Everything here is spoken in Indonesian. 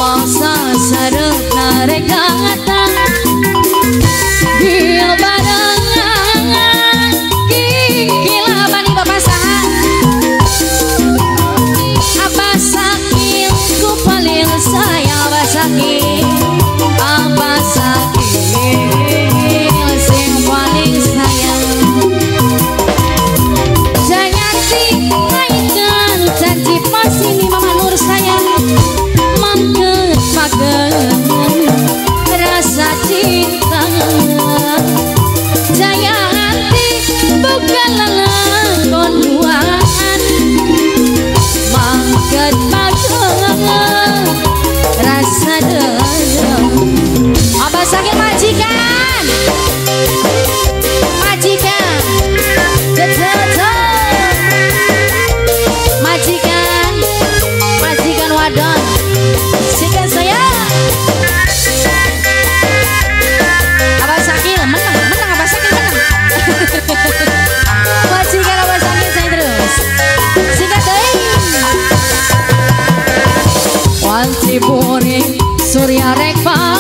masa sareng narek datang bil barengan gila bani bapak saha Abah Sakil ku paling sayang Abah Sakil Abah Sakil sing paling sayang Jayanti ngaitkan janji pas ini Mama Nur sayang mangket pageng rasa cinta Jayanti bukan lelakon duaan mangket pageng rasa dendam Abah Sakil majikan majikan majikan majikan wadon sikan saya Abah Sakil menang Abah Sakil menang majikan Abah Sakil saya terus sikat deh wanci puri surya rekpa